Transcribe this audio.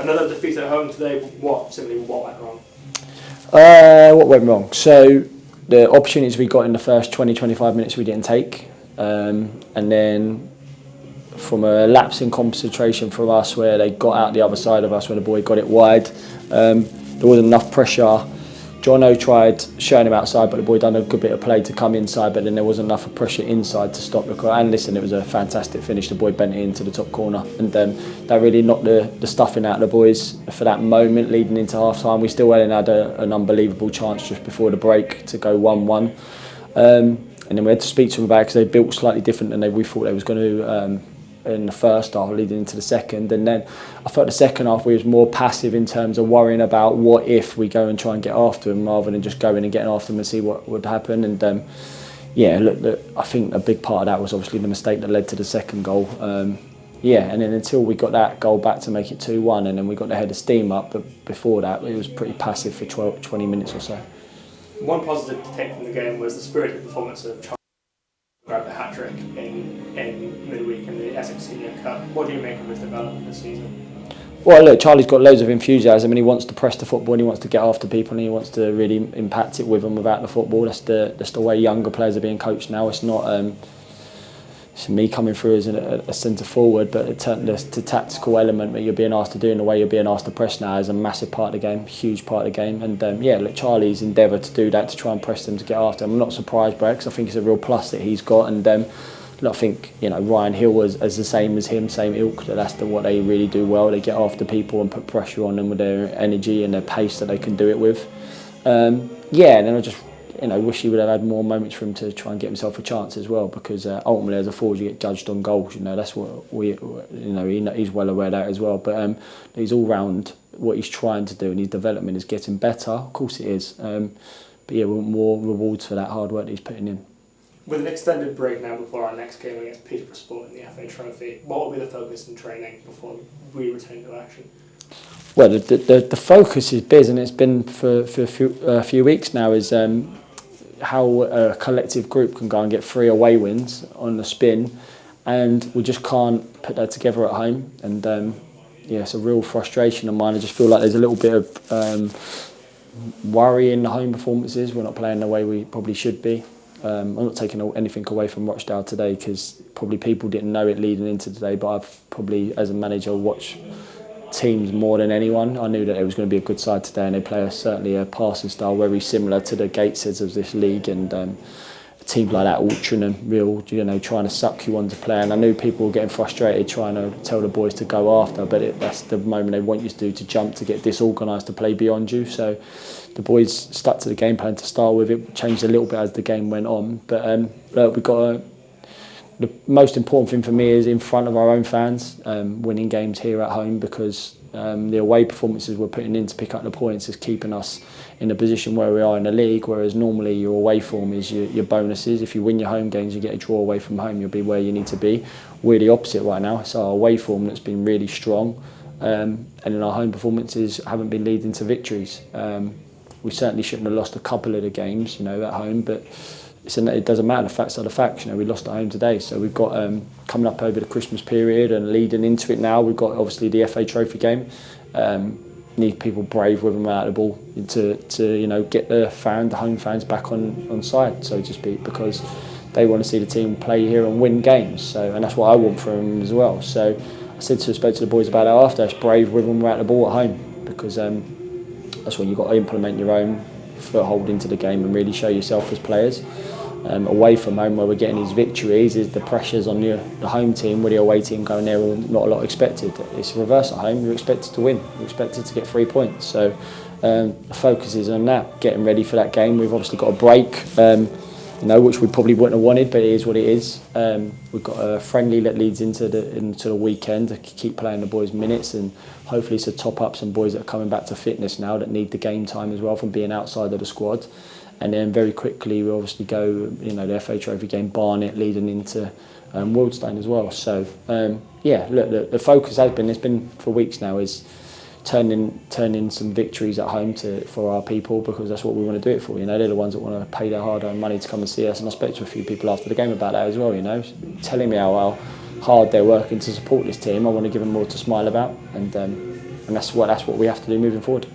Another defeat at home today. What went wrong? What went wrong? So the opportunities we got in the first 20-25 minutes we didn't take, and then from a lapse in concentration from us where they got out the other side of us when the boy got it wide, there wasn't enough pressure. Jono tried showing him outside, but the boy done a good bit of play to come inside, but then there wasn't enough pressure inside to stop the corner. And listen, it was a fantastic finish. The boy bent it into the top corner, and that really knocked the stuffing out of the boys for that moment leading into half time. We still had an unbelievable chance just before the break to go 1-1. And then we had to speak to them about it because they built slightly different than we thought they was going to in the first half leading into the second. And then I thought the second half we was more passive in terms of worrying about what if we go and try and get after them rather than just going and getting after them and see what would happen. And I think a big part of that was obviously the mistake that led to the second goal. And then until we got that goal back to make it 2-1 and then we got the head of steam up, but before that it was pretty passive for 20 minutes or so. One positive to take from the game was the spirited performance of Charlie. Grabbed the hat-trick in midweek in the Essex Senior Cup. What do you make of his development this season? Well, look, Charlie's got loads of enthusiasm and he wants to press the football and he wants to get after people and he wants to really impact it with them without the football. That's the way younger players are being coached now. It's not it's me coming through as a centre forward, but the tactical element that you're being asked to do and the way you're being asked to press now is a massive part of the game, huge part of the game. And look, Charlie's endeavour to do that, to try and press them, to get after them. I'm not surprised by it because I think it's a real plus that he's got. And I think Ryan Hill was as the same as him, same ilk. That's what they really do well. They get after people and put pressure on them with their energy and their pace that they can do it with. And then I just wish he would have had more moments for him to try and get himself a chance as well, because ultimately as a forward you get judged on goals. That's what he's well aware of that as well. But he's all round what he's trying to do and his development is getting better. Of course it is. But we want more rewards for that hard work that he's putting in. With an extended break now before our next game against Peterborough Sport in the FA Trophy, what will be the focus in training before we return to action? Well, the focus is biz, and it's been for a few weeks now, is how a collective group can go and get 3 away wins on the spin, and we just can't put that together at home. And it's a real frustration of mine. I just feel like there's a little bit of worry in the home performances. We're not playing the way we probably should be. I'm not taking anything away from Rochdale today because probably people didn't know it leading into today, but I've probably, as a manager, watched teams more than anyone. I knew that it was going to be a good side today, and they play certainly a passing style very similar to the Gatesheads of this league, and teams like that, Altrin and Real, trying to suck you onto play. And I knew people were getting frustrated trying to tell the boys to go after, but that's the moment they want you to do, to jump, to get disorganised, to play beyond you. So the boys stuck to the game plan to start with. It changed a little bit as the game went on, but we've got the most important thing for me is in front of our own fans, winning games here at home, because the away performances we're putting in to pick up the points is keeping us in a position where we are in the league, whereas normally your away form is your bonuses. If you win your home games, you get a draw away from home, you'll be where you need to be. We're the opposite right now. It's our away form that's been really strong, and in our home performances haven't been leading to victories. We certainly shouldn't have lost a couple of the games, at home, but it doesn't matter. The facts are the facts. We lost at home today, so we've got coming up over the Christmas period and leading into it now. We've got obviously the FA Trophy game. Need people brave with them out of the ball to get the home fans back on side, so to speak, because they want to see the team play here and win games. So, and that's what I want from them as well. So I spoke to the boys about it after. It's brave with them out the ball at home, because that's when you've got to implement your own foothold into the game and really show yourself as players. Away from home, where we're getting these victories, is the pressures on the home team, with the away team going there, not a lot expected. It's the reverse at home. You're expected to win. You're expected to get 3 points. So the focus is on that, getting ready for that game. We've obviously got a break, which we probably wouldn't have wanted, but it is what it is. We've got a friendly that leads into the weekend to keep playing the boys minutes, and hopefully to top up some boys that are coming back to fitness now that need the game time as well from being outside of the squad. And then very quickly we obviously go, the FA Trophy game, Barnet, leading into Wildstone as well. So look, the focus it's been for weeks now, is turning some victories at home for our people, because that's what we want to do it for. They're the ones that want to pay their hard-earned money to come and see us. And I spoke to a few people after the game about that as well. Telling me how hard they're working to support this team. I want to give them more to smile about, and and that's what we have to do moving forward.